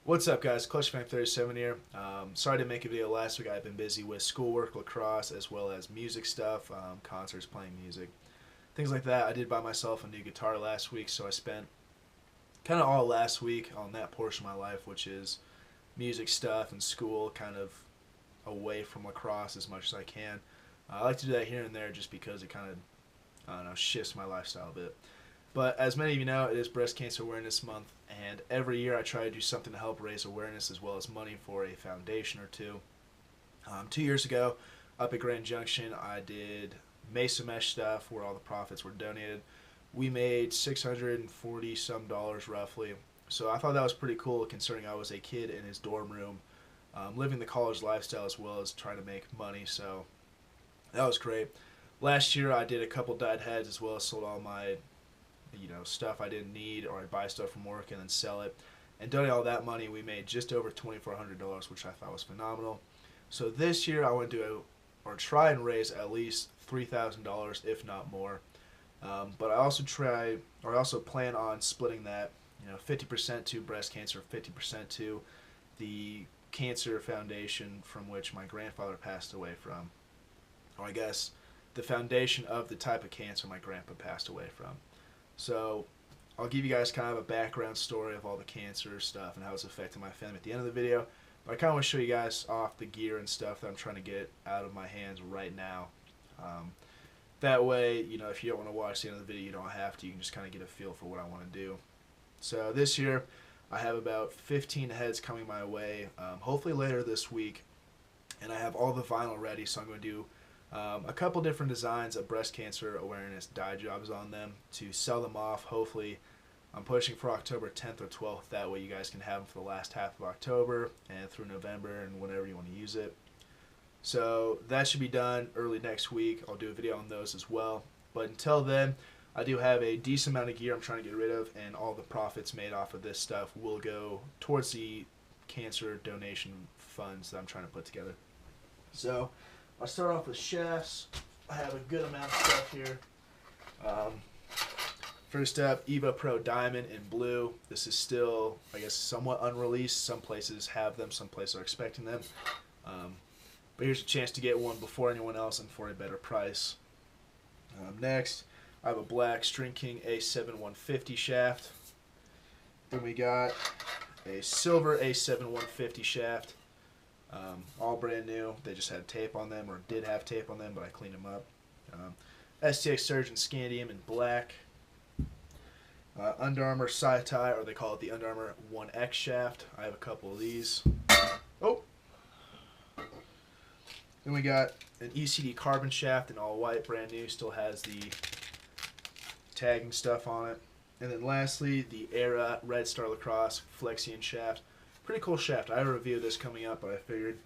What's up, guys? ClutchFan37 here. Sorry to make a video last week. I've been busy with schoolwork, lacrosse, as well as music stuff, concerts, playing music, things like that. I did buy myself a new guitar last week, so I spent kind of all last week on that portion of my life, which is music stuff and school, kind of away from lacrosse as much as I can. I like to do that here and there just because it kind of, I don't know, shifts my lifestyle a bit. But as many of you know, it is Breast Cancer Awareness Month, and every year I try to do something to help raise awareness as well as money for a foundation or two. 2 years ago, up at Grand Junction, I did Mesa Mesh stuff where all the profits were donated. We made $640 some dollars roughly. So I thought that was pretty cool considering I was a kid in his dorm room, living the college lifestyle as well as trying to make money. So that was great. Last year I did a couple dyed heads as well as sold all my stuff I didn't need, or I'd buy stuff from work and then sell it. And donate all that money, we made just over $2,400, which I thought was phenomenal. So this year I want to do or try and raise at least $3,000, if not more. But I also plan on splitting that, 50% to breast cancer, 50% to the cancer foundation from which my grandfather passed away from, or I guess the foundation of the type of cancer my grandpa passed away from. So I'll give you guys kind of a background story of all the cancer stuff and how it's affecting my family at the end of the video. But I kind of want to show you guys off the gear and stuff that I'm trying to get out of my hands right now. That way, if you don't want to watch the end of the video, you don't have to. You can just kind of get a feel for what I want to do. So this year, I have about 15 heads coming my way, hopefully later this week. And I have all the vinyl ready, so I'm going to do a couple different designs of breast cancer awareness dye jobs on them to sell them off. Hopefully, I'm pushing for October 10th or 12th. That way you guys can have them for the last half of October and through November and whenever you want to use it. So that should be done early next week. I'll do a video on those as well. But until then, I do have a decent amount of gear I'm trying to get rid of, and all the profits made off of this stuff will go towards the cancer donation funds that I'm trying to put together. So I'll start off with shafts. I have a good amount of stuff here. First up, Evo Pro Diamond in blue. This is still, I guess, somewhat unreleased. Some places have them, some places are expecting them. But here's a chance to get one before anyone else and for a better price. Next, I have a black String King A7-150 shaft. Then we got a silver A7-150 shaft. All brand new. They just had tape on them, or did have tape on them, but I cleaned them up. STX Surgeon Scandium in black. Under Armour Sci-Tie, or they call it the Under Armour 1X shaft. I have a couple of these. Oh! Then we got an ECD carbon shaft in all white, brand new. Still has the tagging stuff on it. And then lastly, the Era Red Star Lacrosse Flexion shaft. Pretty cool shaft. I have a review of this coming up, but I figured,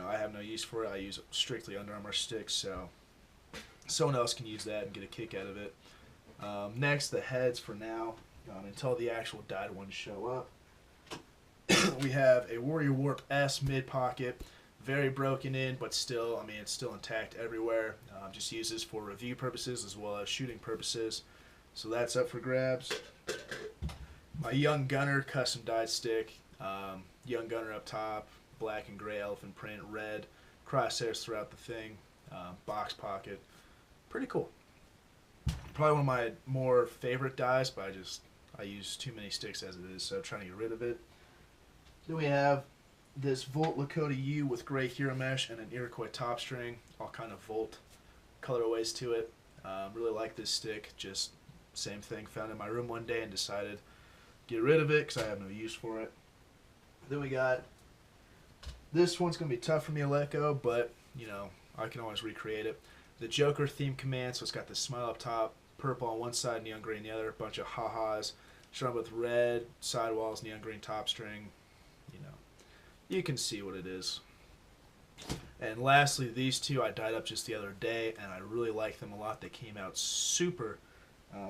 I have no use for it. I use strictly Under Armour sticks, so someone else can use that and get a kick out of it. Next, the heads for now, until the actual dyed ones show up. We have a Warrior Warp S mid pocket, very broken in, but still, it's still intact everywhere. Just uses for review purposes as well as shooting purposes. So that's up for grabs. My Young Gunner custom dyed stick. Young Gunner up top, black and gray elephant print, red, crosshairs throughout the thing, box pocket. Pretty cool. Probably one of my more favorite dyes, but I use too many sticks as it is, so I'm trying to get rid of it. Then we have this Volt Lakota U with gray Hero Mesh and an Iroquois top string, all kind of Volt colorways to it. Really like this stick, just same thing, found it in my room one day and decided get rid of it because I have no use for it. Then we got, this one's going to be tough for me to let go, but, I can always recreate it. The Joker theme command, so it's got the smile up top, purple on one side, neon green the other, a bunch of ha-has, shown with red sidewalls, neon green top string. You can see what it is. And lastly, these two I dyed up just the other day, and I really like them a lot. They came out super,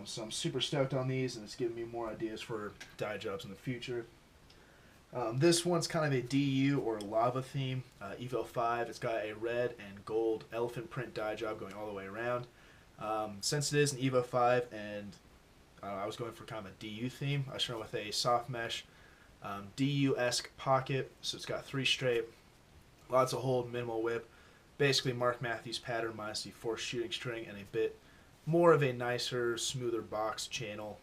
so I'm super stoked on these, and it's giving me more ideas for dye jobs in the future. This one's kind of a DU or lava theme, Evo 5. It's got a red and gold elephant print dye job going all the way around. Since it is an Evo 5 and I was going for kind of a DU theme, I started with a soft mesh DU-esque pocket, so it's got 3 straight, lots of hold, minimal whip. Basically, Mark Matthews pattern minus the 4th shooting string and a bit more of a nicer, smoother box channel,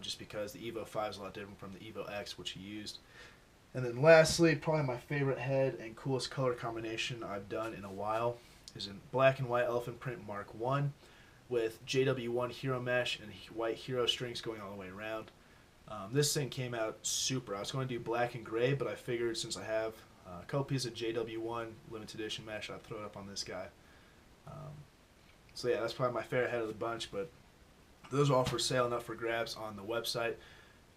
just because the Evo 5 is a lot different from the Evo X, which he used. And then lastly, probably my favorite head and coolest color combination I've done in a while is in black and white elephant print Mark 1 with JW1 Hero Mesh and white Hero strings going all the way around. This thing came out super. I was going to do black and gray, but I figured since I have a couple pieces of JW1 limited edition mesh, I'd throw it up on this guy. Um, so yeah, that's probably my favorite head of the bunch, but those are all for sale and up for grabs on the website,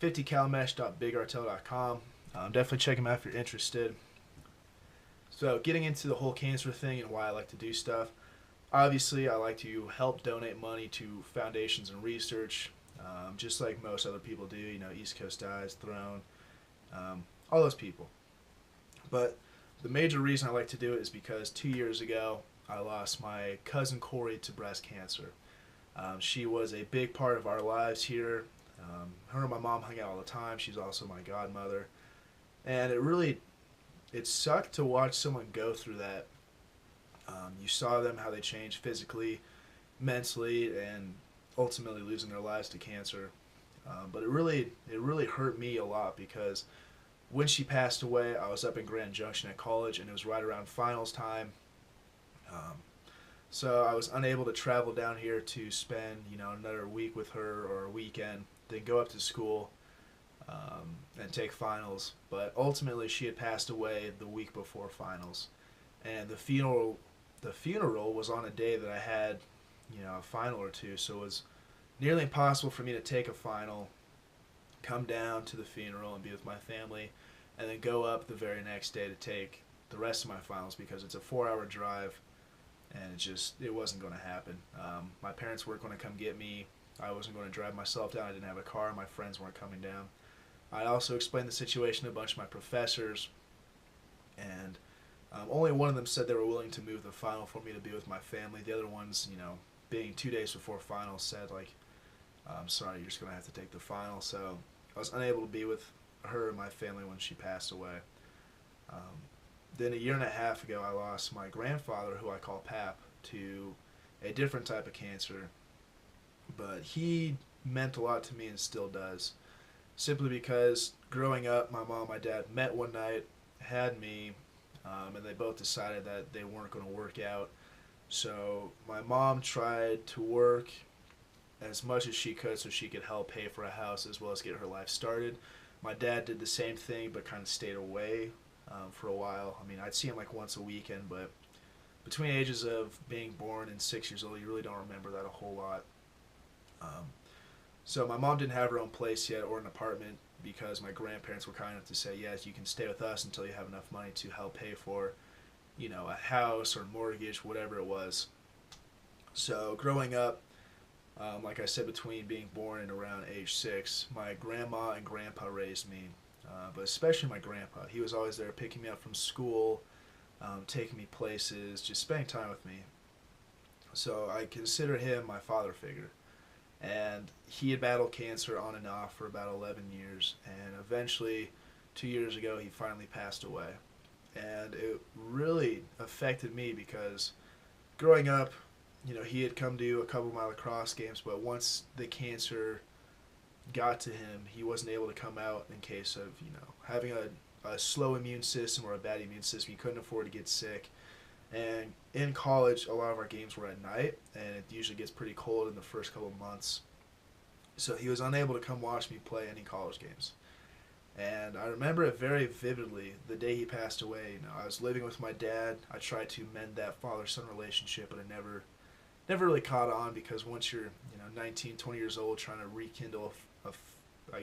50calmesh.bigartel.com. Definitely check them out if you're interested. So getting into the whole cancer thing and why I like to do stuff, obviously I like to help donate money to foundations and research, just like most other people do, East Coast Eyes, Throne, all those people. But the major reason I like to do it is because 2 years ago I lost my cousin Corey to breast cancer. She was a big part of our lives here. Her and my mom hung out all the time. She's also my godmother. And it sucked to watch someone go through that. You saw them, how they changed physically, mentally, and ultimately losing their lives to cancer. But it really hurt me a lot because when she passed away, I was up in Grand Junction at college, and it was right around finals time. So I was unable to travel down here to spend, another week with her or a weekend, then go up to school and take finals. But ultimately, she had passed away the week before finals, and the funeral was on a day that I had, a final or two. So it was nearly impossible for me to take a final, come down to the funeral and be with my family, and then go up the very next day to take the rest of my finals because it's a 4-hour drive, and it wasn't going to happen. My parents weren't going to come get me. I wasn't going to drive myself down. I didn't have a car. My friends weren't coming down. I also explained the situation to a bunch of my professors, and only one of them said they were willing to move the final for me to be with my family. The other ones, being 2 days before finals, said, like, I'm sorry, you're just going to have to take the final. So I was unable to be with her and my family when she passed away. Then a year and a half ago, I lost my grandfather, who I call Pap, to a different type of cancer. But he meant a lot to me and still does. Simply because growing up, my mom and my dad met one night, had me, and they both decided that they weren't going to work out. So my mom tried to work as much as she could so she could help pay for a house as well as get her life started. My dad did the same thing but kind of stayed away for a while. I mean, I'd see him like once a weekend, but between ages of being born and 6 years old, you really don't remember that a whole lot. So my mom didn't have her own place yet or an apartment because my grandparents were kind enough to say, yes, you can stay with us until you have enough money to help pay for, a house or mortgage, whatever it was. So growing up, like I said, between being born and around age 6, my grandma and grandpa raised me, but especially my grandpa. He was always there picking me up from school, taking me places, just spending time with me. So I consider him my father figure. And he had battled cancer on and off for about 11 years, and eventually 2 years ago he finally passed away. And it really affected me because growing up, he had come to a couple of my lacrosse games, but once the cancer got to him, he wasn't able to come out in case of, having a slow immune system or a bad immune system. He couldn't afford to get sick. And in college, a lot of our games were at night, and it usually gets pretty cold in the first couple of months. So he was unable to come watch me play any college games. And I remember it very vividly, the day he passed away. I was living with my dad. I tried to mend that father-son relationship, but it never really caught on because once you're 19, 20 years old trying to rekindle a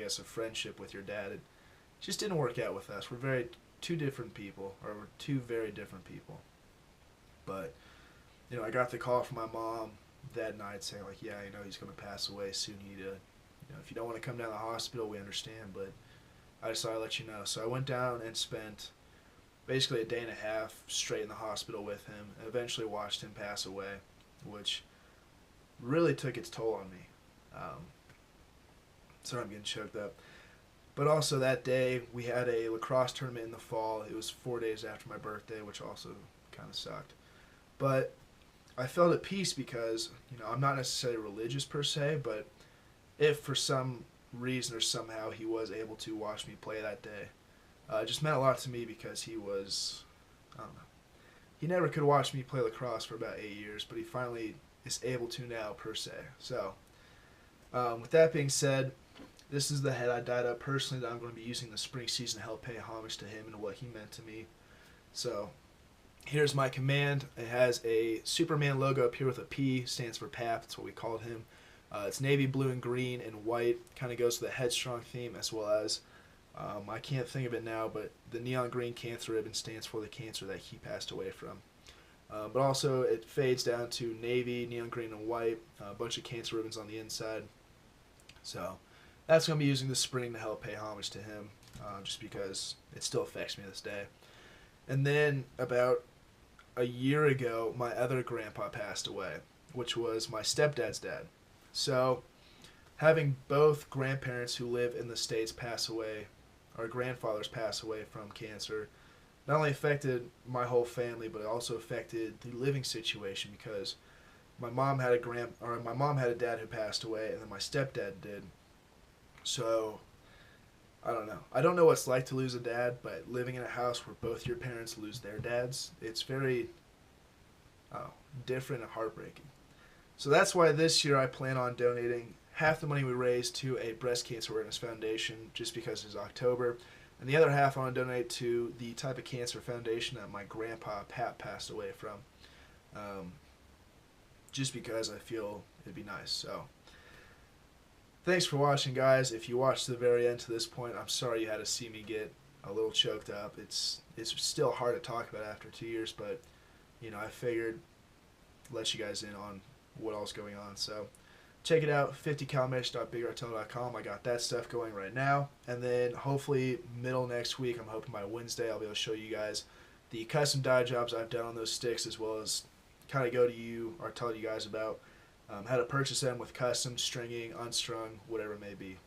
friendship with your dad, it just didn't work out with us. We're two very different people. But I got the call from my mom that night saying, like, yeah, he's going to pass away soon. If you don't want to come down to the hospital, we understand, but I just thought I'd let you know. So I went down and spent basically a day and a half straight in the hospital with him, and eventually watched him pass away, which really took its toll on me. Sorry, I'm getting choked up. But also that day we had a lacrosse tournament in the fall. It was 4 days after my birthday, which also kind of sucked. But I felt at peace because I'm not necessarily religious per se, but if for some reason or somehow he was able to watch me play that day, it just meant a lot to me because he was, I don't know, he never could watch me play lacrosse for about 8 years, but he finally is able to now per se. So with that being said, this is the head I dyed up personally that I'm going to be using the spring season to help pay homage to him and what he meant to me. So here's my command. It has a Superman logo up here with a P, stands for PAP. That's what we called him. It's navy blue and green and white. Kind of goes with the headstrong theme as well as, I can't think of it now, but the neon green cancer ribbon stands for the cancer that he passed away from. But also it fades down to navy, neon green, and white. A bunch of cancer ribbons on the inside. So that's going to be using this spring to help pay homage to him, just because it still affects me this day. And then about a year ago, my other grandpa passed away, which was my stepdad's dad. So having both grandparents who live in the States pass away, or grandfathers pass away from cancer, not only affected my whole family, but it also affected the living situation because my mom had a dad who passed away, and then my stepdad did. So I don't know. I don't know what it's like to lose a dad, but living in a house where both your parents lose their dads, it's very different and heartbreaking. So that's why this year I plan on donating half the money we raise to a breast cancer awareness foundation, just because it's October, and the other half I want to donate to the type of cancer foundation that my grandpa Pat passed away from, just because I feel it'd be nice. So thanks for watching, guys. If you watched to the very end to this point, I'm sorry you had to see me get a little choked up. It's still hard to talk about after 2 years, but I figured let you guys in on what all's going on. So check it out, 50calmesh.bigartell.com. I got that stuff going right now. And then hopefully middle next week, I'm hoping by Wednesday, I'll be able to show you guys the custom dye jobs I've done on those sticks, as well as kind of go to you or tell you guys about how to purchase them with custom, stringing, unstrung, whatever it may be.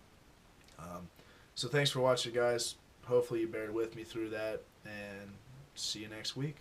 So thanks for watching, guys. Hopefully you bared with me through that, and see you next week.